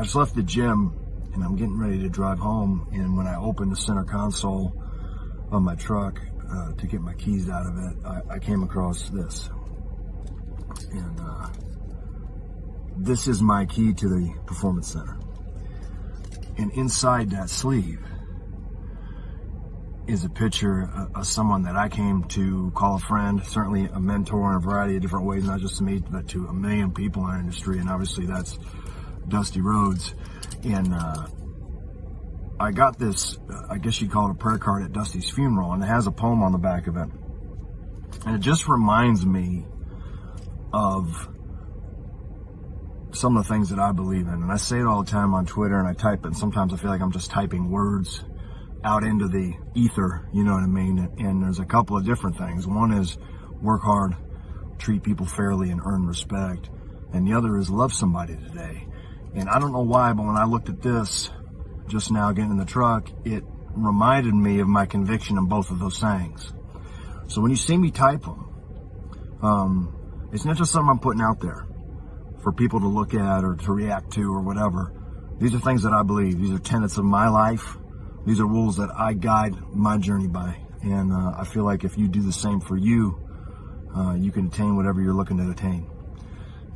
I just left the gym and I'm getting ready to drive home, and when I opened the center console of my truck to get my keys out of it, I came across this. And this is my key to the Performance Center. And inside that sleeve is a picture of someone that I came to call a friend, certainly a mentor in a variety of different ways, not just to me, but to a million people in our industry, and obviously that's Dusty Rhodes. And I got this, I guess you'd call it a prayer card at Dusty's funeral, and it has a poem on the back of it. And it just reminds me of some of the things that I believe in. And I say it all the time on Twitter, and I type it, and sometimes I feel like I'm just typing words out into the ether, you know what I mean? And there's a couple of different things. One is work hard, treat people fairly, and earn respect. And the other is love somebody today. And I don't know why, but when I looked at this just now getting in the truck, it reminded me of my conviction in both of those sayings. So when you see me type them, it's not just something I'm putting out there for people to look at or to react to or whatever. These are things that I believe. These are tenets of my life. These are rules that I guide my journey by. And I feel like if you do the same for you, you can attain whatever you're looking to attain.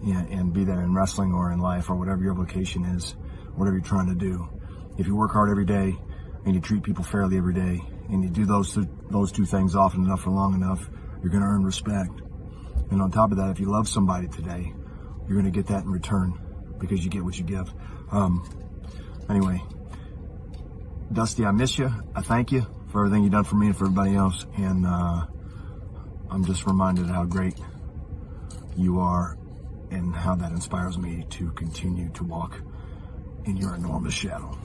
Yeah, and be that in wrestling or in life or whatever your vocation is, whatever you're trying to do. If you work hard every day and you treat people fairly every day and you do those two things often enough for long enough, you're going to earn respect. And on top of that, if you love somebody today, you're going to get that in return because you get what you give. Anyway, Dusty, I miss you. I thank you for everything you've done for me and for everybody else. And I'm just reminded of how great you are and how that inspires me to continue to walk in your enormous shadow.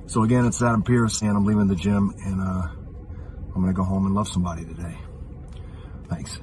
So again, it's Adam Pierce, and I'm leaving the gym, and I'm going to go home and love somebody today. Thanks.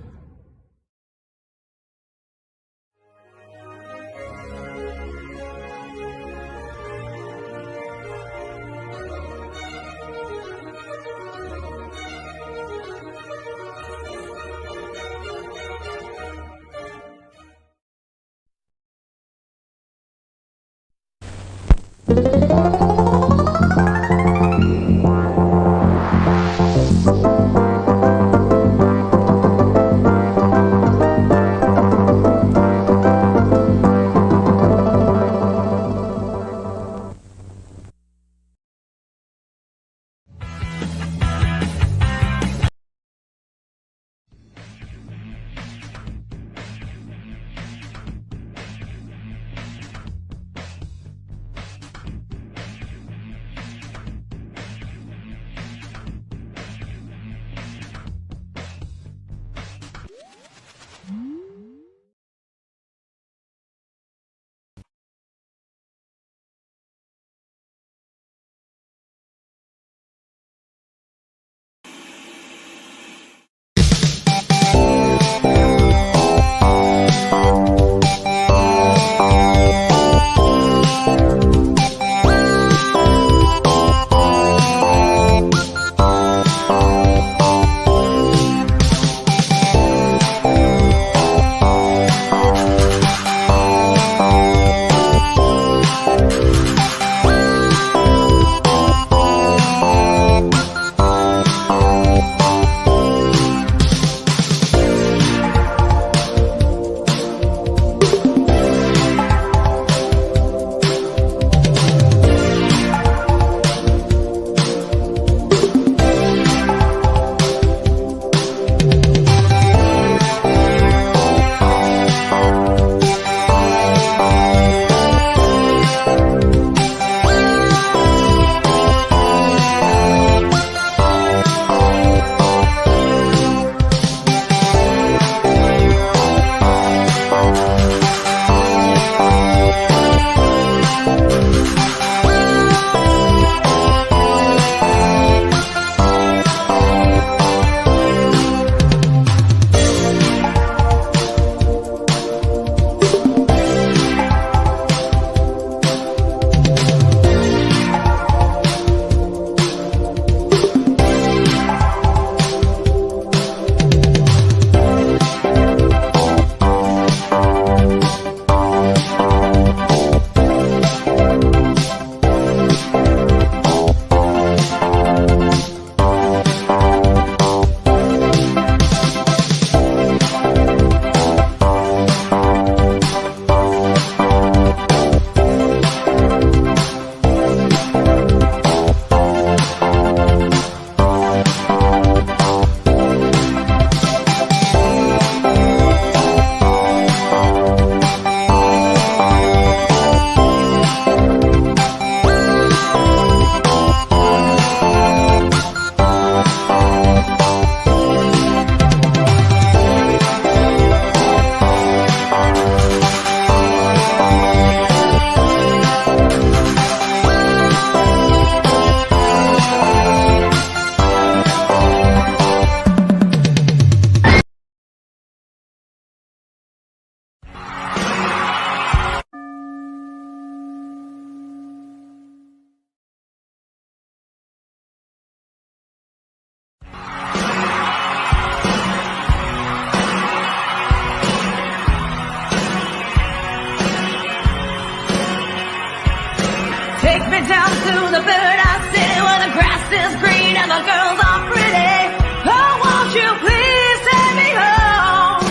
the paradise city where the grass is green and the girls are pretty. Oh, won't you please take me home?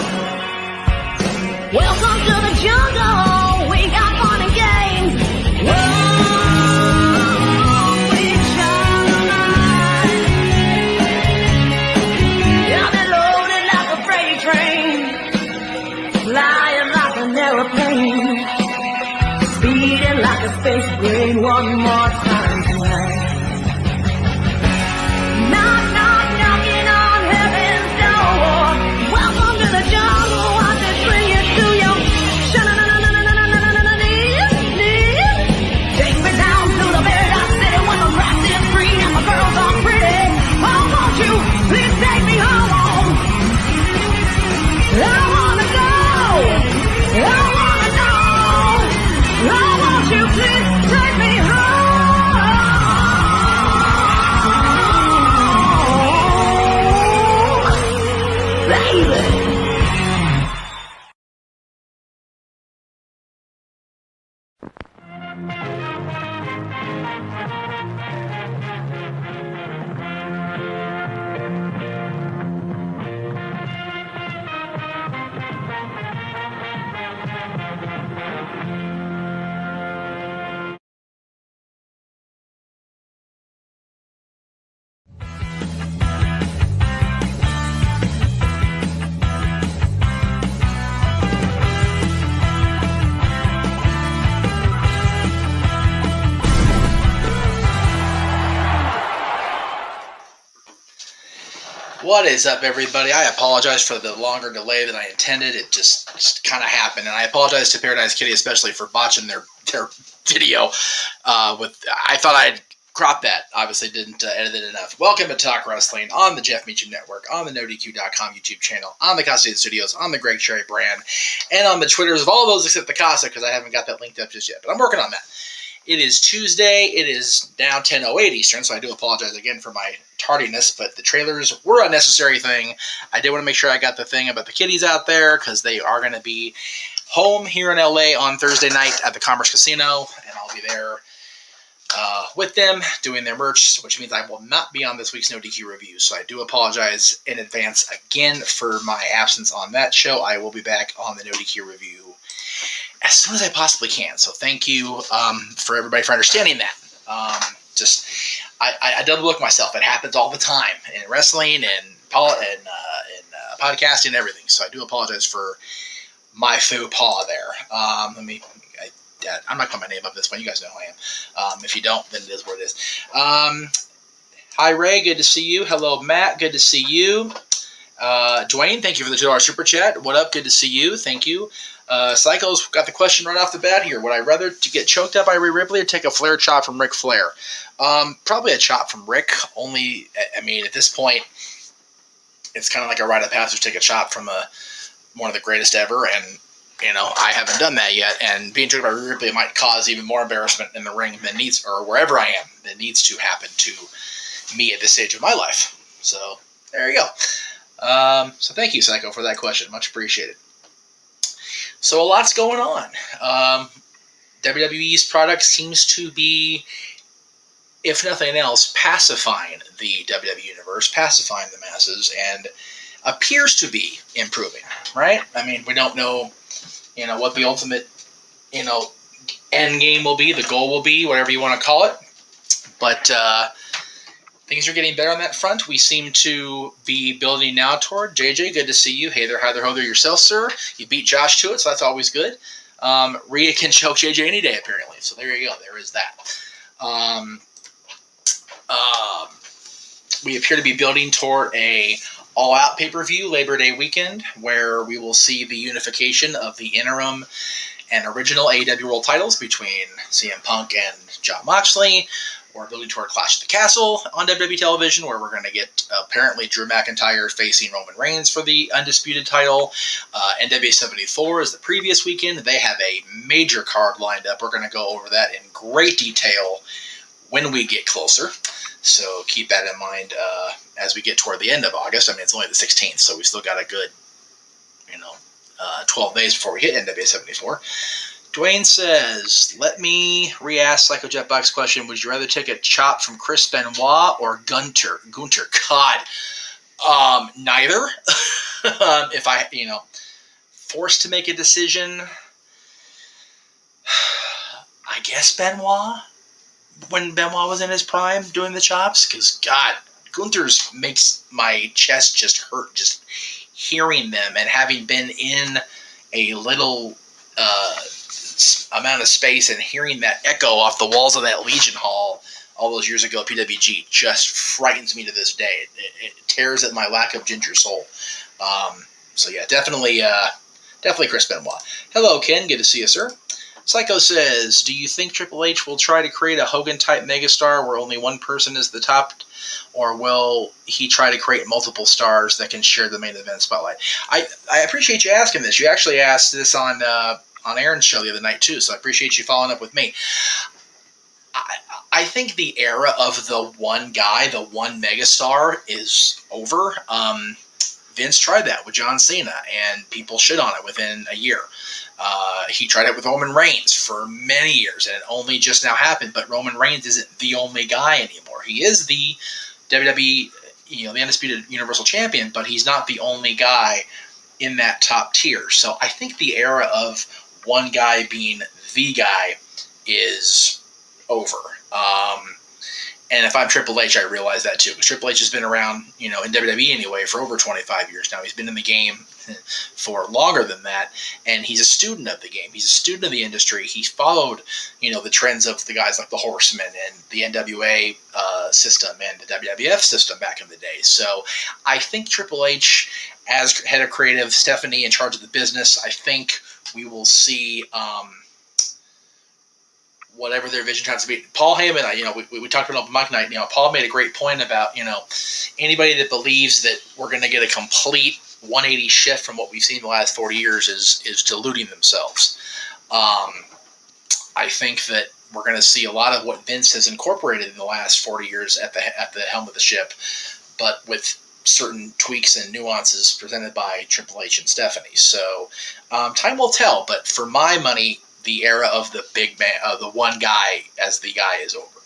Welcome to the jungle. We got fun and games. Whoa, we shine. Yeah, they're loaded like a freight train, flying like an aeroplane, speeding like a space plane. One more time tonight. Knock, knock, knocking on heaven's door. Welcome to the jungle. Watch it bring you to your knees. Take me down to the paradise city where the grass is green and the girls are pretty. Oh, won't you please take me home? I wanna go. I wanna know. Oh, won't you please take me home, baby? What is up, everybody? I apologize for the longer delay than I intended. It just kind of happened, and I apologize to Paradise Kitty especially for botching their video. I thought I'd crop that. Obviously, didn't edit it enough. Welcome to Talk Wrestling on the Jeff Meacham Network, on the NoDQ.com YouTube channel, on the Casa Studios, on the Greg Cherry brand, and on the Twitters of all those except the Casa, because I haven't got that linked up just yet. But I'm working on that. It is Tuesday. It is now 10:08 Eastern, so I do apologize again for my tardiness, but the trailers were a necessary thing. I did want to make sure I got the thing about the kitties out there, because they are going to be home here in LA on Thursday night at the Commerce Casino, and I'll be there with them doing their merch, which means I will not be on this week's No DQ review. So I do apologize in advance again for my absence on that show. I will be back on the No DQ review as soon as I possibly can. So thank you for everybody for understanding that. I double book myself. It happens all the time in wrestling and podcasting and everything. So I do apologize for my faux pas there. I'm not putting my name up this one. You guys know who I am. If you don't, then it is what it is. Hi, Ray. Good to see you. Hello, Matt. Good to see you. Dwayne, thank you for the $2 super chat. What up? Good to see you. Thank you. Psycho's got the question right off the bat here. Would I rather to get choked out by Rhea Ripley or take a Flair chop from Ric Flair? Probably a chop from Rick. Only, I mean, at this point, it's kind of like a rite of passage to take a chop from one of the greatest ever, and I haven't done that yet. And being choked by Rhea Ripley might cause even more embarrassment in the ring than needs, or wherever I am, that needs to happen to me at this stage of my life. So there you go. So thank you, Psycho, for that question. Much appreciated. So a lot's going on. WWE's product seems to be, if nothing else, pacifying the WWE universe, pacifying the masses, and appears to be improving, right? I mean, we don't know, what the ultimate, end game will be, the goal will be, whatever you want to call it. But things are getting better on that front. We seem to be building now toward JJ. Good to see you. Hey there, hi there, ho there yourself, sir. You beat Josh to it, so that's always good. Rhea can choke JJ any day, apparently. So there you go. There is that. We appear to be building toward a all-out pay-per-view Labor Day weekend, where we will see the unification of the interim and original AEW World titles between CM Punk and Jon Moxley. We're building toward Clash at the Castle on WWE television, where we're going to get apparently Drew McIntyre facing Roman Reigns for the undisputed title. NWA 74 is the previous weekend. They have a major card lined up. We're going to go over that in great detail when we get closer. So keep that in mind as we get toward the end of August. I mean, it's only the 16th, so we still got a good, 12 days before we hit NWA 74. Dwayne says, let me re-ask Psycho Jet Buck's question. Would you rather take a chop from Chris Benoit or Gunter? God. Neither. If I, forced to make a decision, I guess Benoit. When Benoit was in his prime doing the chops, because God, Gunter's makes my chest just hurt just hearing them, and having been in a little amount of space and hearing that echo off the walls of that Legion Hall all those years ago at PWG just frightens me to this day. It tears at my lack of ginger soul. So yeah, definitely Chris Benoit. Hello, Ken. Good to see you, sir. Psycho says, do you think Triple H will try to create a Hogan-type megastar where only one person is the top, or will he try to create multiple stars that can share the main event spotlight? I appreciate you asking this. You actually asked this on Aaron's show the other night, too, so I appreciate you following up with me. I think the era of the one guy, the one megastar, is over. Vince tried that with John Cena, and people shit on it within a year. He tried it with Roman Reigns for many years, and it only just now happened. But Roman Reigns isn't the only guy anymore. He is the WWE, the Undisputed Universal Champion, but he's not the only guy in that top tier. So I think the era of one guy being the guy is over. And if I'm Triple H, I realize that too. Because Triple H has been around, in WWE anyway, for over 25 years now. He's been in the game for longer than that, and he's a student of the game. He's a student of the industry. He's followed, the trends of the guys like the Horsemen and the NWA system and the WWF system back in the day. So I think Triple H, as head of creative, Stephanie in charge of the business, I think we will see whatever their vision tries to be. Paul Heyman, we talked about open mic night. Paul made a great point about, anybody that believes that we're going to get a complete 180 shift from what we've seen in the last 40 years is deluding themselves. I think that we're going to see a lot of what Vince has incorporated in the last 40 years at the helm of the ship, but with certain tweaks and nuances presented by Triple H and Stephanie. So time will tell, but for my money, the era of the big man, the one guy as the guy is over.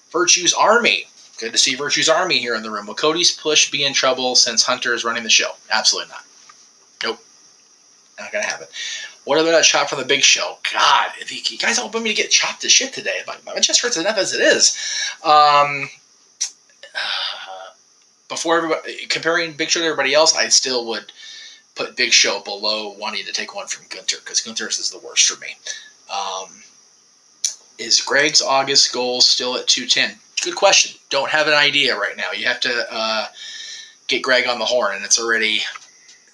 Virtue's Army. Good to see Virtue's Army here in the room. Will Cody's push be in trouble since Hunter is running the show? Absolutely not. Nope. Not going to happen. What about that chop from the Big Show? God, you guys don't want me to get chopped to shit today. My chest hurts enough as it is. Before everybody, comparing Big Show to everybody else, I still would put Big Show below wanting to take one from Gunter, because Gunter's is the worst for me. Is Greg's August goal still at 210? Good question. Don't have an idea right now. You have to get Greg on the horn, and it's already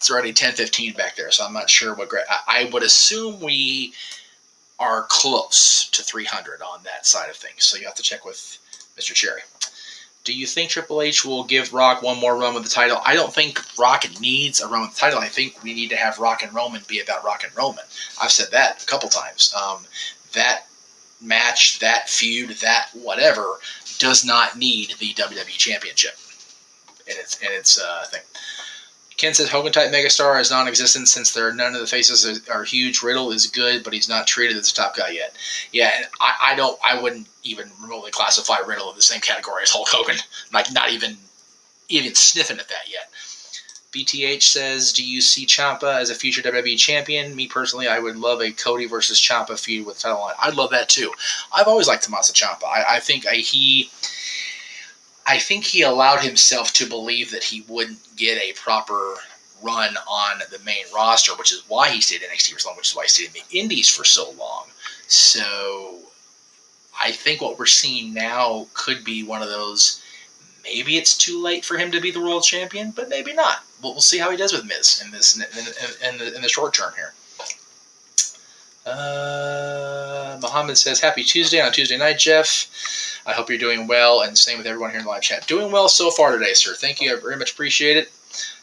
10:15 back there, so I'm not sure what Greg. I would assume we are close to 300 on that side of things, so you have to check with Mr. Cherry. Do you think Triple H will give Rock one more run with the title? I don't think Rock needs a run with the title. I think we need to have Rock and Roman be about Rock and Roman. I've said that a couple times. That match, that feud, that whatever does not need the WWE Championship in its thing. Ken says Hogan-type megastar is non-existent since none of the faces are huge. Riddle is good, but he's not treated as a top guy yet. Yeah, and I wouldn't even remotely classify Riddle in the same category as Hulk Hogan. Like, not even sniffing at that yet. BTH says, do you see Ciampa as a future WWE champion? Me personally, I would love a Cody versus Ciampa feud with title on. I'd love that too. I've always liked Tommaso Ciampa. I think he allowed himself to believe that he wouldn't get a proper run on the main roster, which is why he stayed in NXT for so long, which is why he stayed in the Indies for so long. So I think what we're seeing now could be one of those, maybe it's too late for him to be the world champion, but maybe not. We'll see how he does with Miz in the short term here. Muhammad says, happy Tuesday on Tuesday night, Jeff. I hope you're doing well, and same with everyone here in the live chat. Doing well so far today, sir. Thank you. I very much appreciate it.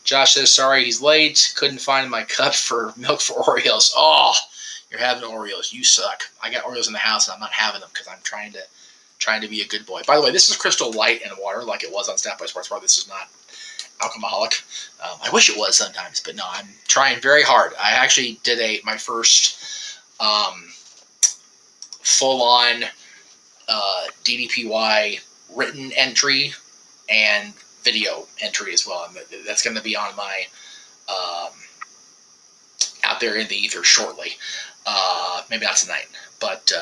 Josh says, sorry he's late. Couldn't find my cup for milk for Oreos. Oh, you're having Oreos. You suck. I got Oreos in the house, and I'm not having them because I'm trying to be a good boy. By the way, this is Crystal Light and water like it was on Snap by Sports Bar. This is not alcoholic. I wish it was sometimes, but no, I'm trying very hard. I actually did my first full-on DDPY written entry and video entry as well. And that's going to be on my out there in the ether shortly. Maybe not tonight, but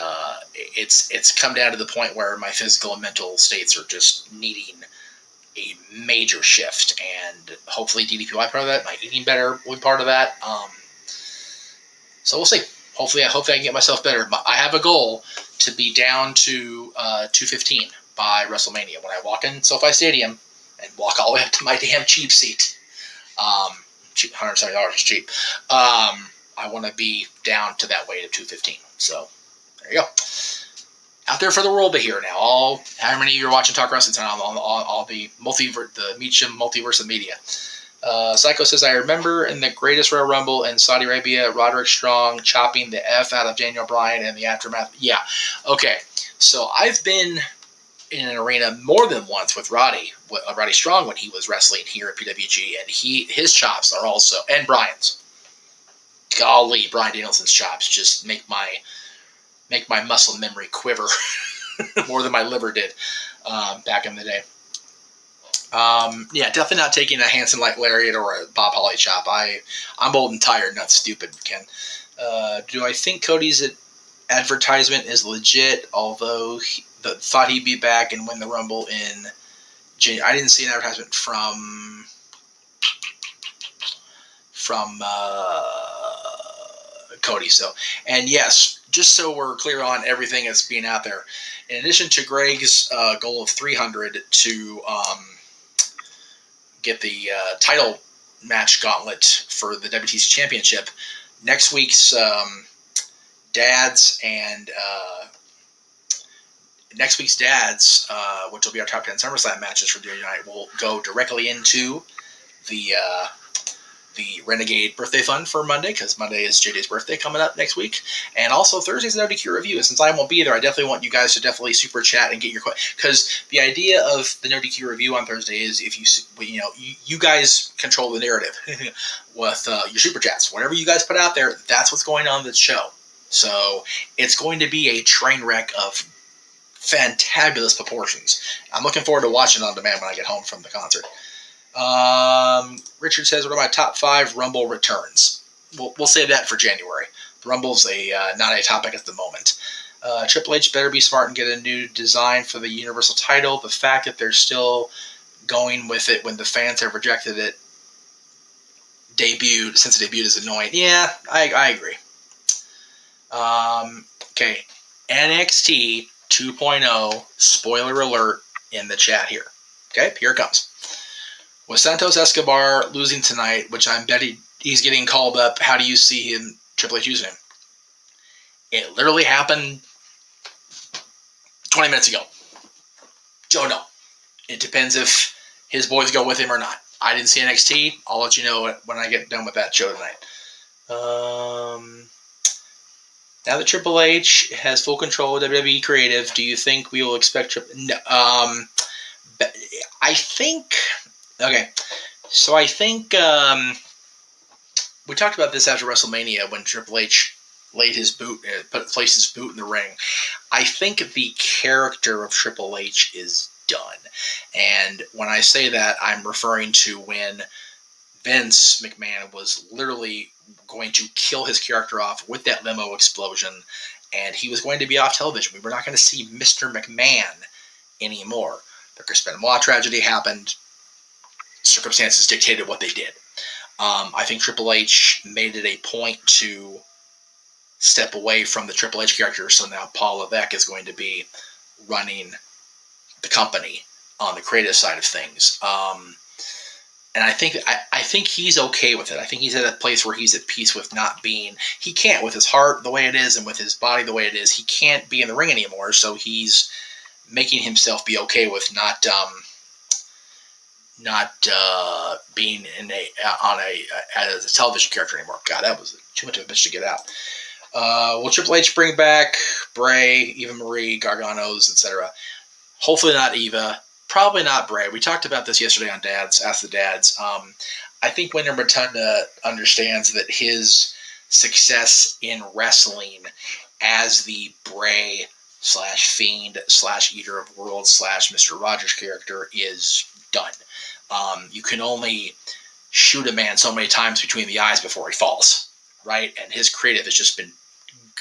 it's come down to the point where my physical and mental states are just needing a major shift, and hopefully DDPY part of that, my eating better will be part of that. So we'll see. Hopefully I can get myself better. I have a goal to be down to 215 by WrestleMania when I walk in SoFi Stadium and walk all the way up to my damn cheap seat. $170 is cheap. I want to be down to that weight of 215. So there you go. Out there for the world to hear now. How many of you are watching Talk Wrestling tonight on the Meacham Multiverse of Media? Psycho says, I remember in the Greatest Royal Rumble in Saudi Arabia, Roderick Strong chopping the F out of Daniel Bryan and the aftermath. Yeah. Okay. So I've been in an arena more than once with Roddy Strong when he was wrestling here at PWG, and his chops are also, and Bryan's. Golly, Bryan Danielson's chops just make my muscle memory quiver more than my liver did back in the day. Yeah, definitely not taking a Hanson like lariat or a Bob Holly chop. I'm old and tired, not stupid, Ken. Do I think Cody's advertisement is legit? Although thought he'd be back and win the Rumble in January. I didn't see an advertisement from Cody. So, and yes, just so we're clear on everything that's being out there, in addition to Greg's goal of 300 to get the title match gauntlet for the WTC Championship, next week's dads, which will be our top 10 SummerSlam matches for the night, will go directly into the Renegade birthday fund for Monday, because Monday is JJ's birthday coming up next week, and also Thursday's an ODQ review. And since I won't be there, I definitely want you guys to definitely super chat and get your questions, because the idea of the ODQ review on Thursday is if you guys control the narrative with your super chats. Whatever you guys put out there, that's what's going on in this show. So it's going to be a train wreck of fantabulous proportions. I'm looking forward to watching it on demand when I get home from the concert. Richard says, what are my top 5 Rumble returns? We'll save that for January. The Rumble's not a topic at the moment. Triple H better be smart and get a new design for the Universal title. The fact that they're still going with it when the fans have rejected it since it debuted is annoying. Yeah, I agree. Okay, NXT 2.0 spoiler alert in the chat here. Okay, here it comes. With Santos Escobar losing tonight, which I'm betting he's getting called up, how do you see him, Triple H, using him? It literally happened 20 minutes ago. Don't know. It depends if his boys go with him or not. I didn't see NXT. I'll let you know when I get done with that show tonight. Now that Triple H has full control of WWE Creative, do you think we will expect No. I think... Okay, so I think we talked about this after WrestleMania when Triple H placed his boot in the ring. I think the character of Triple H is done. And when I say that, I'm referring to when Vince McMahon was literally going to kill his character off with that limo explosion, and he was going to be off television. We were not going to see Mr. McMahon anymore. The Chris Benoit tragedy happened. Circumstances dictated what they did. I think Triple H made it a point to step away from the Triple H character, so now Paul Levesque is going to be running the company on the creative side of things. And I think he's okay with it. I think he's at a place where he's at peace with not being... He can't, with his heart the way it is and with his body the way it is, he can't be in the ring anymore, so he's making himself be okay with not being as a television character anymore. God, that was too much of a bitch to get out. Will Triple H bring back Bray, Eva Marie, Garganos, etc.? Hopefully not Eva. Probably not Bray. We talked about this yesterday on Dads, Ask the Dads. I think Wyndham Rotunda understands that his success in wrestling as the Bray / Fiend / Eater of Worlds / Mr. Rogers character is done. You can only shoot a man so many times between the eyes before he falls, right? And his creative has just been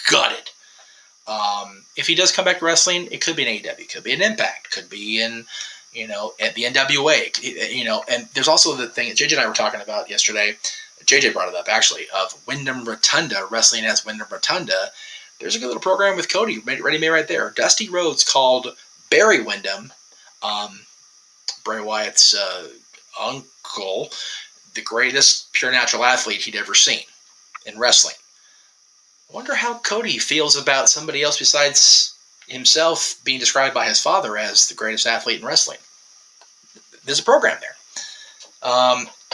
gutted. If he does come back to wrestling, it could be an AEW, could be an Impact, could be in, at the NWA, and there's also the thing that JJ and I were talking about yesterday. JJ brought it up, actually, of Wyndham Rotunda, wrestling as Wyndham Rotunda. There's a good little program with Cody, ready-made right there. Dusty Rhodes called Barry Wyndham, Bray Wyatt's uncle, the greatest pure natural athlete he'd ever seen in wrestling. I wonder how Cody feels about somebody else besides himself being described by his father as the greatest athlete in wrestling. There's a program there.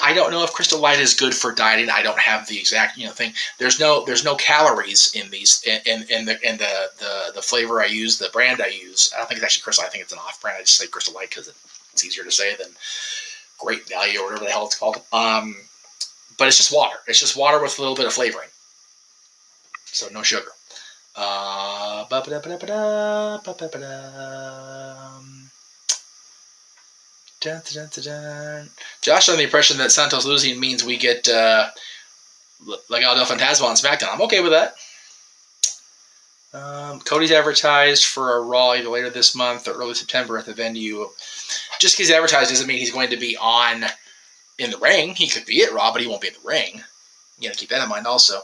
I don't know if Crystal Light is good for dieting. I don't have the exact thing. There's no calories in these in the flavor I use, the brand I use. I don't think it's actually Crystal. I think it's an off brand. I just say Crystal Light because it's easier to say than Great Value or whatever the hell it's called. But it's just water. It's just water with a little bit of flavoring. So no sugar. Josh on the impression that Santos losing means we get Legado del Fantasma on SmackDown. I'm okay with that. Cody's advertised for a Raw either later this month or early September at the venue. Just because he's advertised doesn't mean he's going to be on in the ring. He could be at Raw, but he won't be in the ring. You got to keep that in mind also.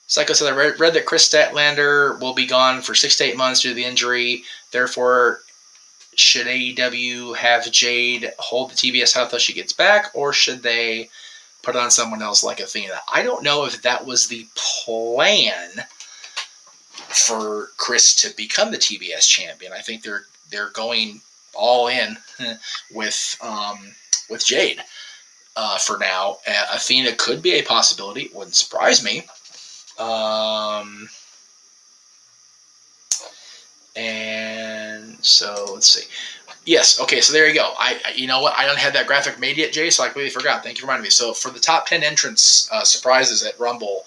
Psycho said, I read that Chris Statlander will be gone for 6 to 8 months due to the injury. Therefore, should AEW have Jade hold the TBS title until she gets back, or should they put it on someone else like Athena? I don't know if that was the plan for Chris to become the TBS champion. I think they're going all in with Jade for now. Athena could be a possibility. It wouldn't surprise me. And so let's see. Yes, okay, so there you go. You know what? I don't have that graphic made yet, Jay, so I completely forgot. Thank you for reminding me. So for the top 10 entrance surprises at Rumble,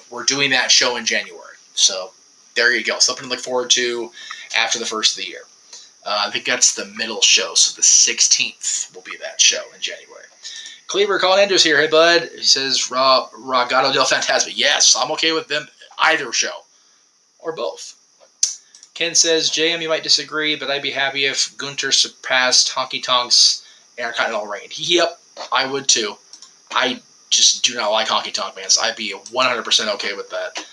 we're doing that show in January. So there you go. Something to look forward to after the first of the year. I think that's the middle show, so the 16th will be that show in January. Cleaver, Colin Andrews here. Hey, bud. He says, Ragado del Fantasma. Yes, I'm okay with them. Either show. Or both. Ken says, JM, you might disagree, but I'd be happy if Gunter surpassed Honky Tonk's Intercontinental reign. Yep, I would too. I just do not like Honky Tonk, man, so I'd be 100% okay with that.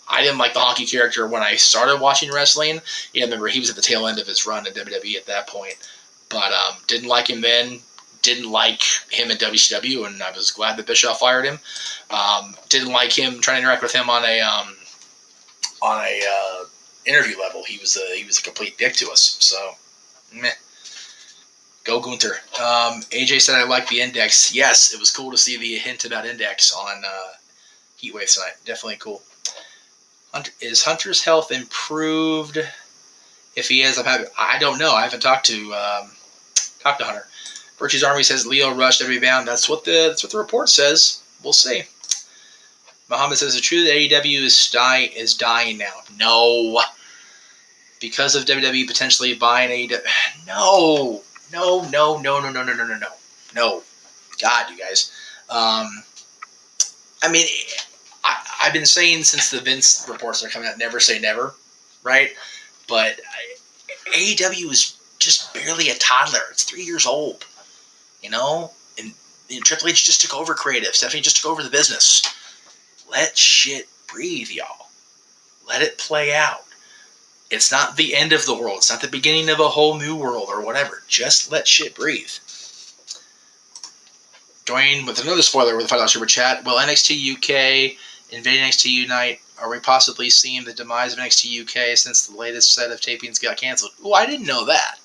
I didn't like the Honky character when I started watching wrestling. Yeah, I remember he was at the tail end of his run in WWE at that point. But didn't like him then. Didn't like him in WCW, and I was glad that Bischoff fired him. Didn't like him trying to interact with him on a interview level. He was a complete dick to us. So, meh. Go Gunther. AJ said I like the Index. Yes, it was cool to see the hint about Index on Heatwave tonight. Definitely cool. Is Hunter's health improved? If he is, I'm happy. I don't know. I haven't talked to Hunter. Virtue's Army says Leo rushed every bound. That's what the report says. We'll see. Muhammad says the truth that AEW is dying now. No. Because of WWE potentially buying AEW. No. No. God, you guys. I mean, I've been saying since the Vince reports are coming out, never say never, right? But AEW is just barely a toddler. It's 3 years old, And Triple H just took over creative. Stephanie just took over the business. Let shit breathe, y'all. Let it play out. It's not the end of the world. It's not the beginning of a whole new world or whatever. Just let shit breathe. Dwayne with another spoiler with a $5 super chat. Will NXT UK invade NXT Unite? Are we possibly seeing the demise of NXT UK since the latest set of tapings got canceled? Oh, I didn't know that.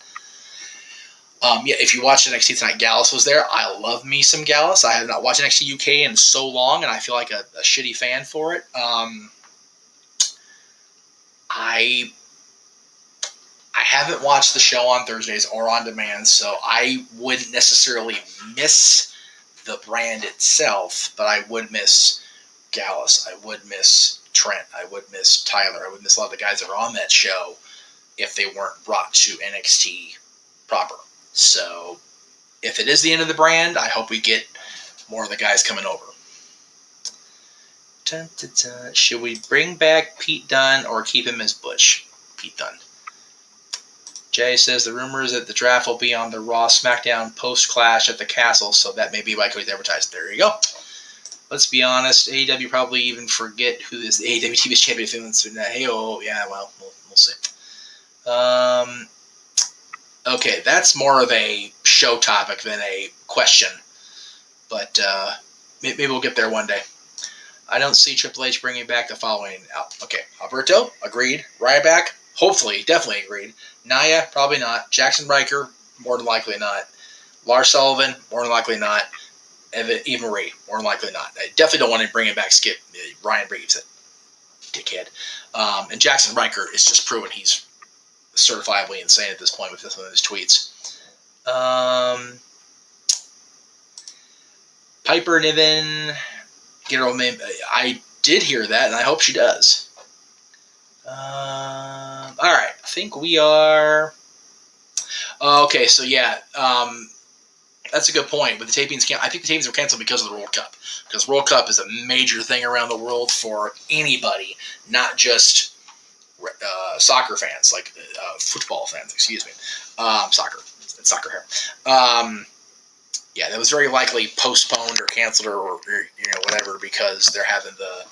Yeah, if you watched NXT tonight, Gallus was there. I love me some Gallus. I have not watched NXT UK in so long, and I feel like a shitty fan for it. I haven't watched the show on Thursdays or on demand, so I wouldn't necessarily miss the brand itself, but I would miss Gallus. I would miss Trent. I would miss Tyler. I would miss a lot of the guys that were on that show if they weren't brought to NXT proper. So if it is the end of the brand, I hope we get more of the guys coming over. Dun, dun, dun. Should we bring back Pete Dunne or keep him as Butch? Pete Dunne. Jay says the rumor is that the draft will be on the Raw SmackDown post-Clash at the Castle, so that may be why Cody's advertised. There you go. Let's be honest, AEW probably even forget who this AEW TV champion is. Hey, oh, yeah, well, we'll see. Okay, that's more of a show topic than a question, but maybe we'll get there one day. I don't see Triple H bringing back the following out. Okay, Alberto, agreed. Ryback, hopefully, definitely agreed. Nia, probably not. Jackson Riker, more than likely not. Lars Sullivan, more than likely not. Eva Marie, more than likely not. I definitely don't want to bring him back. Skip Ryan Reeves, dickhead. And Jackson Riker is just proven he's certifiably insane at this point with some of his tweets. Piper Niven, I did hear that, and I hope she does. All right, I think we are. Okay, so yeah, that's a good point. With the tapings, I think the tapings were canceled because of the World Cup. Because World Cup is a major thing around the world for anybody, not just soccer fans, like football fans. Excuse me, soccer. It's soccer here. Yeah, that was very likely postponed or canceled or whatever because they're having the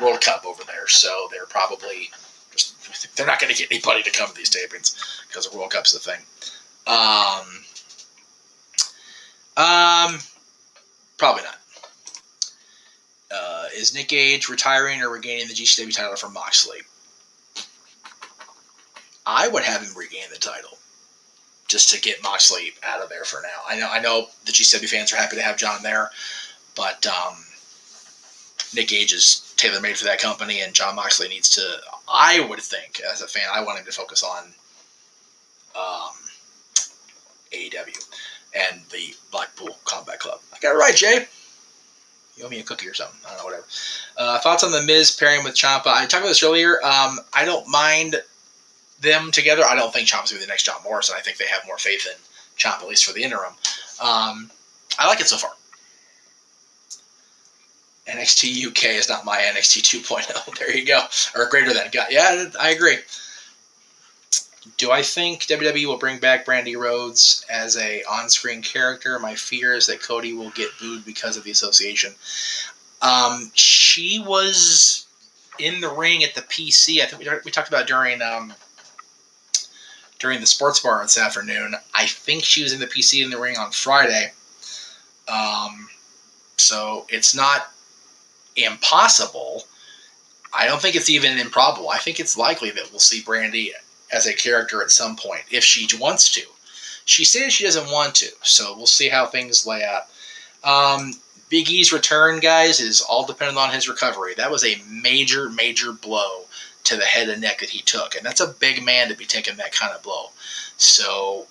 World Cup over there. So they're probably they're not going to get anybody to come to these tapings because the World Cup's the thing. Probably not. Is Nick Gage retiring or regaining the GCW title from Moxley? I would have him regain the title just to get Moxley out of there for now. I know the GCW fans are happy to have John there, but Nick Gage is tailor-made for that company, and John Moxley needs to, I would think, as a fan, I want him to focus on AEW and the Blackpool Combat Club. I got it right, Jay. You owe me a cookie or something. I don't know, whatever. Thoughts on the Miz pairing with Ciampa? I talked about this earlier. I don't mind them together. I don't think Ciampa's going to be the next John Morrison. I think they have more faith in Ciampa, at least for the interim. I like it so far. NXT UK is not my NXT 2.0. There you go. Or greater than. Yeah, I agree. Do I think WWE will bring back Brandy Rhodes as a on-screen character? My fear is that Cody will get booed because of the association. She was in the ring at the PC. I think we talked about during the sports bar this afternoon. I think she was in the PC in the ring on Friday. So it's not impossible. I don't think it's even improbable. I think it's likely that we'll see Brandy as a character at some point, if she wants to. She says she doesn't want to, so we'll see how things lay out. Big E's return, guys, is all dependent on his recovery. That was a major, major blow to the head and neck that he took, and that's a big man to be taking that kind of blow. So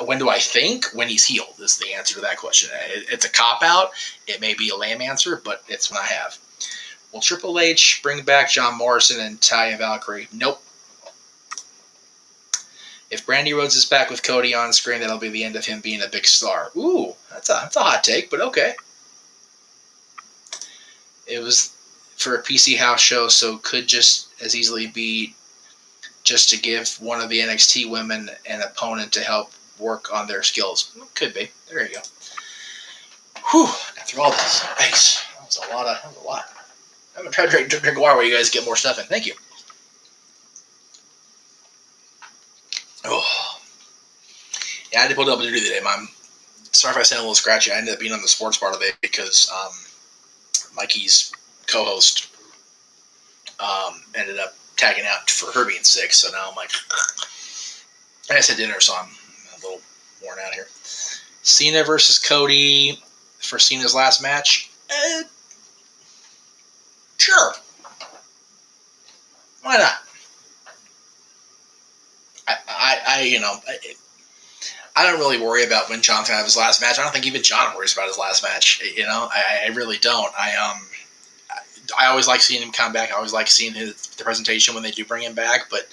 when do I think? When he's healed is the answer to that question. It's a cop-out. It may be a lame answer, but it's what I have. Will Triple H bring back John Morrison and Taya Valkyrie? Nope. If Brandy Rhodes is back with Cody on screen, that'll be the end of him being a big star. Ooh, that's a hot take, but okay. It was for a PC house show, so could just as easily be just to give one of the NXT women an opponent to help work on their skills. Could be. There you go. Whew, got through all this. Thanks. That was a lot. I'm going to try to drink water while you guys get more stuff in. Thank you. Oh. Yeah, I had to pull double duty today, Mom. Sorry if I sound a little scratchy. I ended up being on the sports bar today because Mikey's co-host ended up tagging out for her being sick, so now I'm like, I just had dinner, so I'm a little worn out here. Cena versus Cody for Cena's last match? Sure. Why not? I don't really worry about when John's gonna have his last match. I don't think even John worries about his last match. You know, I really don't. I always like seeing him come back. I always like seeing the presentation when they do bring him back, but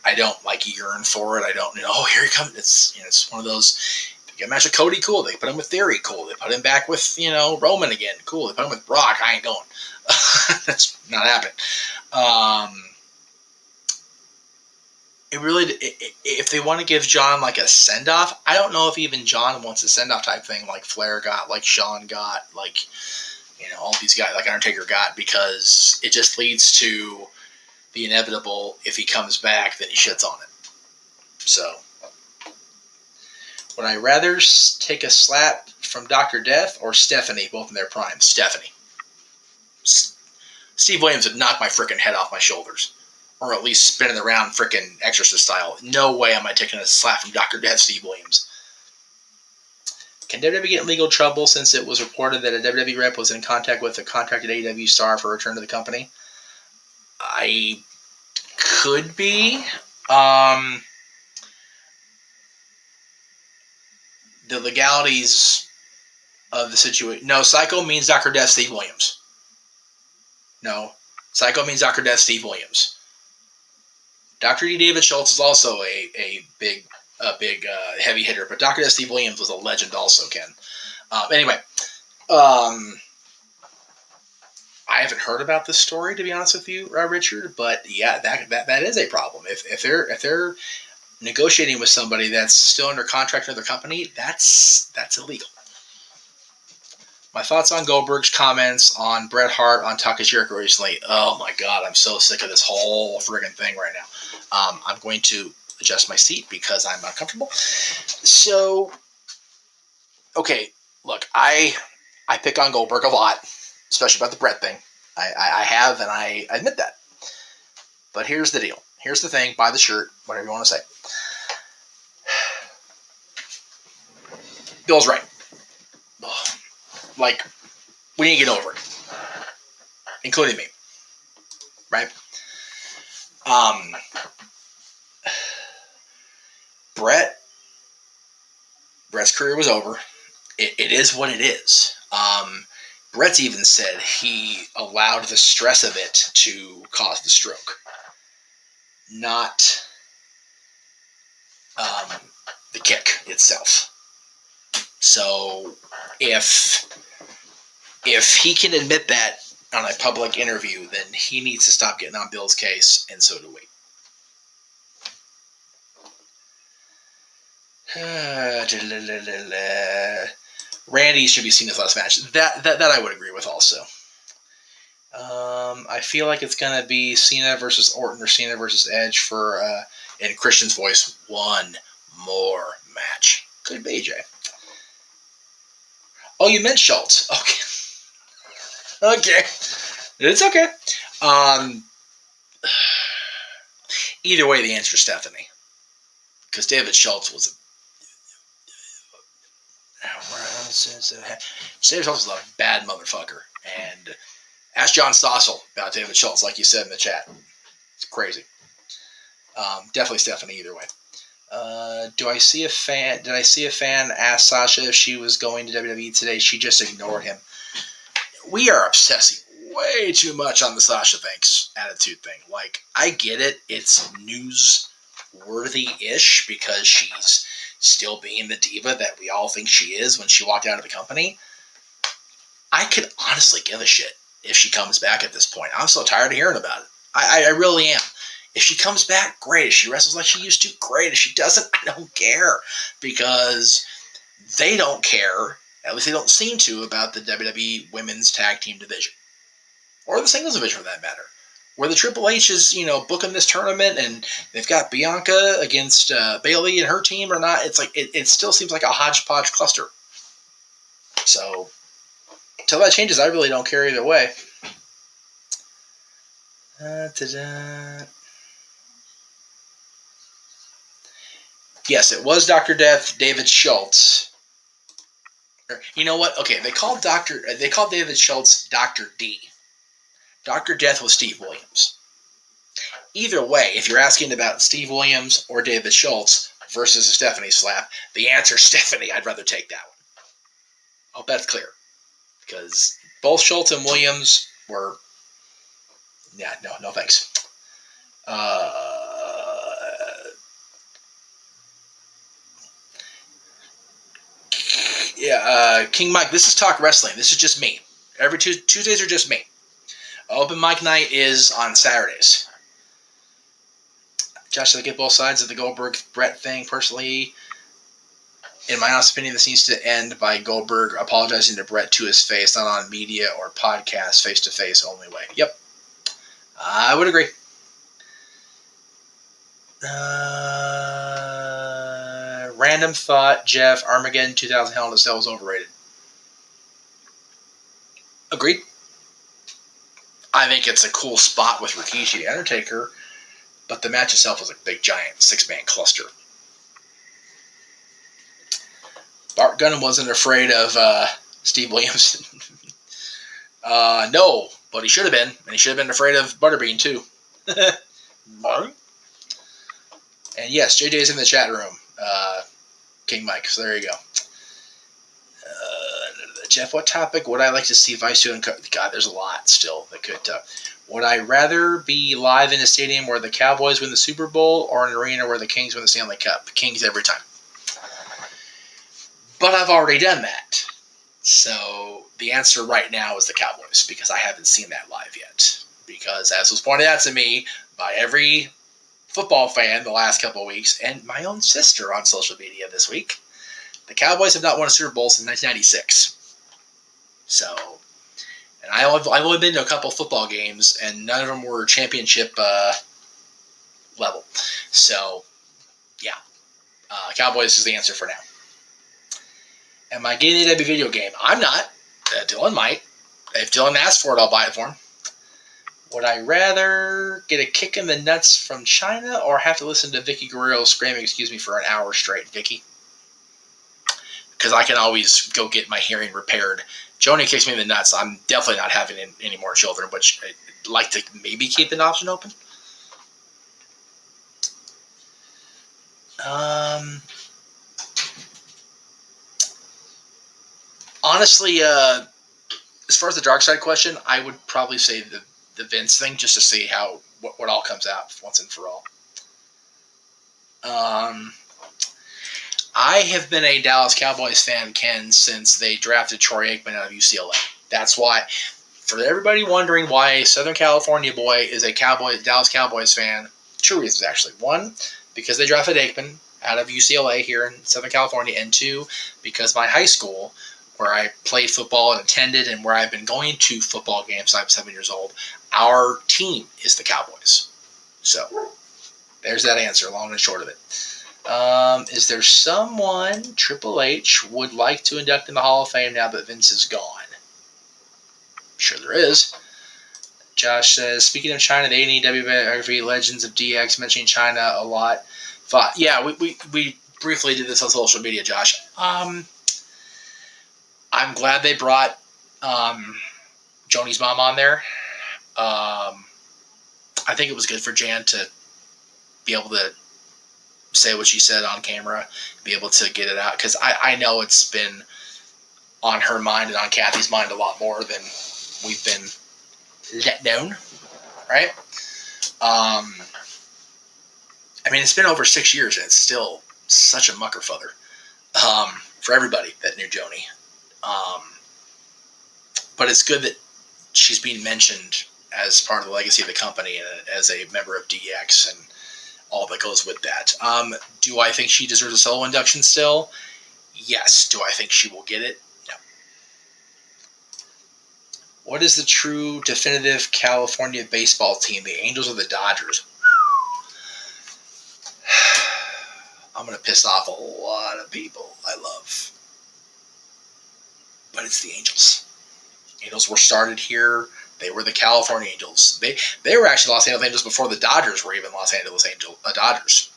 I don't like yearn for it. I don't, oh, here he comes. It's one of those. They get a match with Cody, cool. They put him with Theory, cool. They put him back with, Roman again, cool. They put him with Brock, I ain't going. That's not happening. If they want to give John like a send off, I don't know if even John wants a send off type thing like Flair got, like Shawn got, like all these guys, like Undertaker got, because it just leads to the inevitable. If he comes back, then he shits on it. So, would I rather take a slap from Dr. Death or Stephanie, both in their prime? Stephanie. Steve Williams would knock my freaking head off my shoulders. Or at least spinning around freaking Exorcist style. No way am I taking a slap from Dr. Death, Steve Williams. Can WWE get in legal trouble since it was reported that a WWE rep was in contact with a contracted AEW star for a return to the company? I could be. The legalities of the situation. No, Psycho means Dr. Death, Steve Williams. No, Psycho means Dr. Death, Steve Williams. Dr. D. David Schultz is also a big heavy hitter, but Dr. Death, Steve Williams was a legend also, Ken. Anyway, I haven't heard about this story, to be honest with you, Richard, but yeah, that is a problem. If they're negotiating with somebody that's still under contract with their company, that's illegal. My thoughts on Goldberg's comments on Bret Hart on Talk Is Jericho recently. Oh my God, I'm so sick of this whole friggin' thing right now. I'm going to adjust my seat because I'm uncomfortable. So, okay, look, I pick on Goldberg a lot, especially about the Bret thing. I have, and I admit that. But here's the deal. Here's the thing. Buy the shirt, whatever you want to say. Bill's right. Like, we need to get over it. Including me. Right? Bret's career was over. It is what it is. Bret's even said he allowed the stress of it to cause the stroke. Not the kick itself. So if he can admit that on a public interview, then he needs to stop getting on Bill's case, and so do we. Randy should be seen as last match. That I would agree with also. I feel like it's going to be Cena versus Orton or Cena versus Edge for, in Christian's voice, one more match. Could be, Jay. Oh, you meant Schultz. Okay. Okay. It's okay. Either way, the answer is Stephanie. Because David Schultz was David Schultz was a bad motherfucker. And ask John Stossel about David Schultz, like you said in the chat. It's crazy. Definitely Stephanie either way. Did I see a fan ask Sasha if she was going to WWE today? She just ignored him. We are obsessing way too much on the Sasha Banks attitude thing. Like, I get it. It's newsworthy-ish because she's still being the diva that we all think she is when she walked out of the company. I could honestly give a shit if she comes back at this point. I'm so tired of hearing about it. I really am. If she comes back, great. If she wrestles like she used to, great. If she doesn't, I don't care. Because they don't care, at least they don't seem to, about the WWE Women's Tag Team division. Or the singles division, for that matter. Where the Triple H is, booking this tournament and they've got Bianca against Bayley and her team or not, it's like, it still seems like a hodgepodge cluster. So, until that changes, I really don't care either way. Yes, it was Dr. Death, David Schultz. You know what? Okay, they called David Schultz Dr. D. Dr. Death was Steve Williams. Either way, if you're asking about Steve Williams or David Schultz, versus a Stephanie slap. The answer, Stephanie. I'd rather take that one. Hope that's clear. Because both Schultz and Williams were, yeah, no thanks. King Mike, this is Talk Wrestling. This is just me. Every Tuesdays are just me. Open mic night is on Saturdays. Josh, I get both sides of the Goldberg-Brett thing. Personally, in my honest opinion, this needs to end by Goldberg apologizing to Brett to his face, not on media or podcast, face-to-face only way. Yep. I would agree. Random thought, Jeff, Armageddon 2000 Hell in a Cell was overrated. Agreed. I think it's a cool spot with Rikishi the Undertaker, but the match itself was a big, giant, 6-man cluster. Bart Gunn wasn't afraid of Steve Williams. No, but he should have been. And he should have been afraid of Butterbean, too. And yes, JJ's in the chat room. King Mike, so there you go. Jeff, what topic would I like to see Vice do? God, there's a lot still that could. Would I rather be live in a stadium where the Cowboys win the Super Bowl or an arena where the Kings win the Stanley Cup? Kings every time. But I've already done that. So the answer right now is the Cowboys because I haven't seen that live yet. Because as was pointed out to me by every football fan the last couple of weeks and my own sister on social media this week, the Cowboys have not won a Super Bowl since 1996. So, and I've only been to a couple football games, and none of them were championship level. So, yeah, Cowboys is the answer for now. Am I getting a video game? I'm not. Dylan might. If Dylan asks for it, I'll buy it for him. Would I rather get a kick in the nuts from China or have to listen to Vicky Guerrero screaming, excuse me, for an hour straight, Vicky? Because I can always go get my hearing repaired. Joni kicks me in the nuts. I'm definitely not having any more children, but I'd like to maybe keep an option open. Honestly, as far as the dark side question, I would probably say the Vince thing, just to see what all comes out once and for all. I have been a Dallas Cowboys fan, Ken, since they drafted Troy Aikman out of UCLA. That's why, for everybody wondering why a Southern California boy is a Dallas Cowboys fan, two reasons actually. One, because they drafted Aikman out of UCLA here in Southern California, and two, because my high school, where I played football and attended and where I've been going to football games since I'm 7 years old, our team is the Cowboys. So, there's that answer, long and short of it. Is there someone Triple H would like to induct in the Hall of Fame now that Vince is gone? Sure there is. Josh says, speaking of China, the AEW Legends of DX mentioning China a lot. Yeah, we briefly did this on social media, Josh. I'm glad they brought Joni's mom on there. I think it was good for Jan to be able to say what she said on camera, be able to get it out, because I know it's been on her mind and on Kathy's mind a lot more than we've been let down, right? I mean, it's been over 6 years and it's still such a mucker futher for everybody that knew Joni. But it's good that she's being mentioned as part of the legacy of the company and as a member of DX and all that goes with that. Do I think she deserves a solo induction still? Yes. Do I think she will get it? No. What is the true definitive California baseball team? The Angels or the Dodgers? I'm going to piss off a lot of people I love. But it's the Angels. Angels were started here. They were the California Angels. They were actually Los Angeles Angels before the Dodgers were even Los Angeles Dodgers.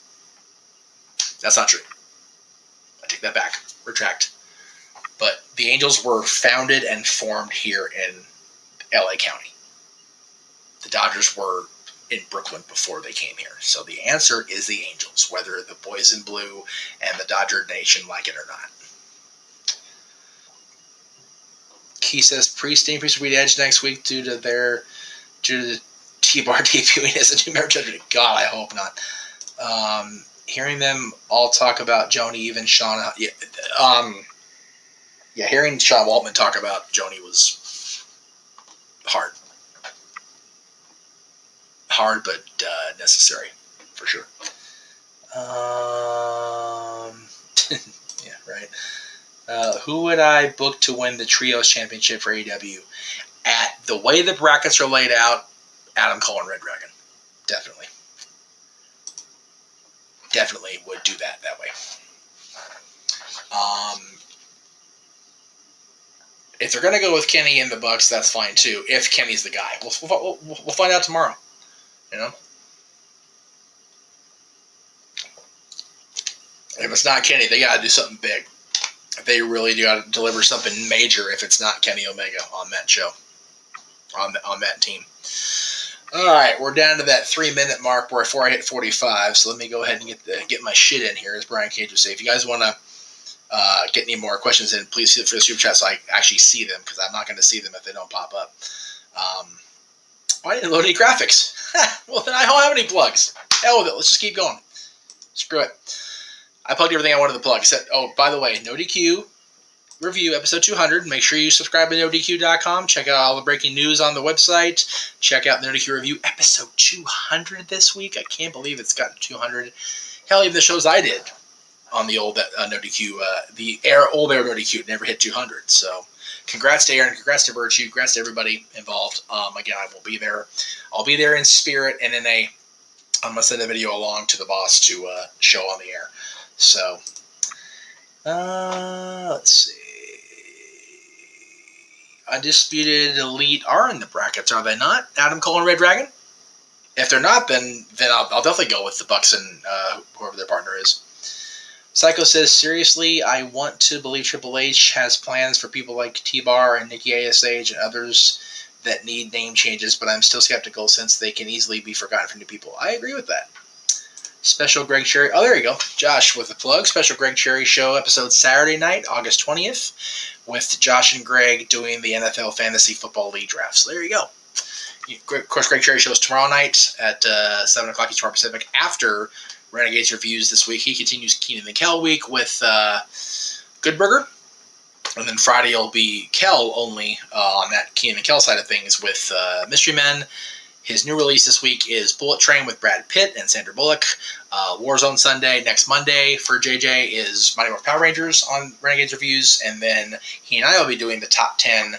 That's not true. I take that back. Retract. But the Angels were founded and formed here in LA County. The Dodgers were in Brooklyn before they came here. So the answer is the Angels, whether the boys in blue and the Dodger Nation like it or not. Key says Priest increased Reed Edge next week due to the T-Bar debuting as a new member. God, I hope not. Hearing them all talk about Joni, even Sean. Hearing Sean Waltman talk about Joni was hard. Hard, but necessary, for sure. Yeah, right. Who would I book to win the Trios Championship for AEW? At the way the brackets are laid out, Adam Cole and Red Dragon. Definitely. Definitely would do that way. If they're going to go with Kenny and the Bucks, that's fine too. If Kenny's the guy, we'll find out tomorrow. You know, if it's not Kenny, they got to do something big. They really do got to deliver something major. If it's not Kenny Omega on that show, on that team. All right, we're down to that 3-minute mark before I hit 45. So let me go ahead and get my shit in here, as Brian Cage would say. If you guys want to get any more questions in, please see it for the super chat so I actually see them, because I'm not going to see them if they don't pop up. I didn't load any graphics. Well, then I don't have any plugs. Hell with it. Let's just keep going. Screw it. I plugged everything I wanted to plug. Oh, by the way, No DQ review episode 200. Make sure you subscribe to NoDQ.com. Check out all the breaking news on the website. Check out the No DQ review episode 200 this week. I can't believe it's gotten 200. Hell, even the shows I did on the old No DQ, old era No DQ never hit 200. So, congrats to Aaron, congrats to Virtue, congrats to everybody involved. Again, I will be there. I'll be there in spirit, and I'm gonna send a video along to the boss to show on the air. So, let's see. Undisputed Elite are in the brackets, are they not? Adam Cole and Red Dragon? If they're not, then I'll definitely go with the Bucks and whoever their partner is. Psycho says, seriously, I want to believe Triple H has plans for people like T-Bar and Nikki ASH and others that need name changes, but I'm still skeptical since they can easily be forgotten for new people. I agree with that. Special Greg Cherry. Oh, there you go. Josh with the plug. Special Greg Cherry show episode Saturday night, August 20th, with Josh and Greg doing the NFL Fantasy Football League draft. So there you go. Of course, Greg Cherry shows tomorrow night at 7 o'clock Eastern Pacific after Renegades Reviews this week. He continues Keenan and Kel week with Good Burger. And then Friday will be Kel only on that Keenan and Kel side of things with Mystery Men. His new release this week is Bullet Train with Brad Pitt and Sandra Bullock. Warzone Sunday next Monday for JJ is Mighty Morphin Power Rangers on Renegades Reviews. And then he and I will be doing the top 10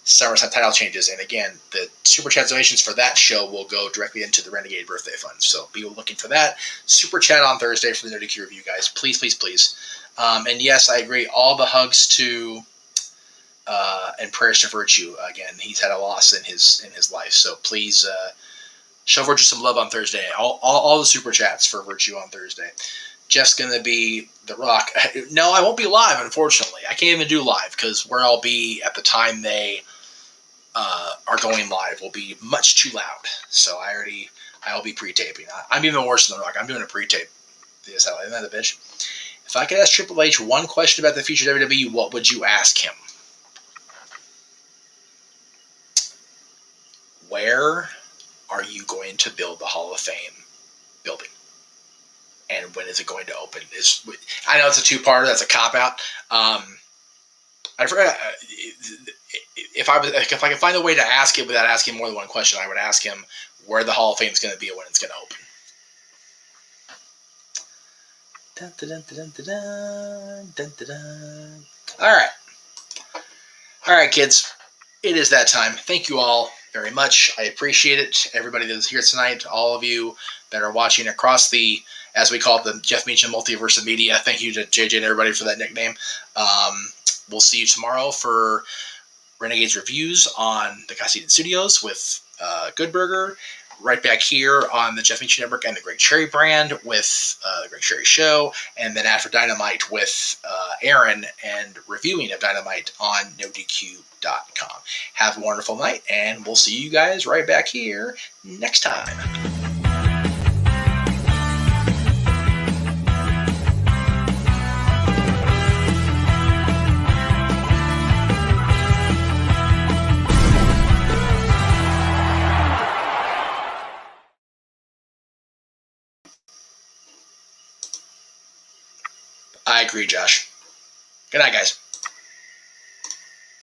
SummerSlam title changes. And again, the Super Chat donations for that show will go directly into the Renegade Birthday Fund. So be looking for that. Super Chat on Thursday for the NerdQ Review, guys. Please, please, please. And yes, I agree. All the hugs to and prayers to Virtue. Again, he's had a loss in his life, so please show Virtue some love on Thursday. All the super chats for Virtue on Thursday. Jeff's gonna be The Rock. No, I won't be live, unfortunately. I can't even do live because where I'll be at the time they are going live will be much too loud. So I'll be pre-taping. I'm even worse than The Rock. I'm doing a pre-tape. Isn't that a bitch? If I could ask Triple H one question about the future of WWE, what would you ask him? Where are you going to build the Hall of Fame building? And when is it going to open? I know it's a two-parter. That's a cop-out. I forgot. If I could find a way to ask it without asking more than one question, I would ask him where the Hall of Fame is going to be and when it's going to open. Dun, dun, dun, dun, dun, dun, dun, dun. All right, kids. It is that time. Thank you all very much. I appreciate it. Everybody that's here tonight, all of you that are watching across the, as we call it, the Jeff Meacham Multiverse of Media. Thank you to JJ and everybody for that nickname. We'll see you tomorrow for Renegades Reviews on the Goss Eden Studios with Good Burger. right back here on the Jeff Meacham Network and the Greg Cherry brand with the Greg Cherry Show, and then after Dynamite with Aaron and reviewing of Dynamite on NoDQ.com. Have a wonderful night, and we'll see you guys right back here next time. I agree, Josh. Good night, guys.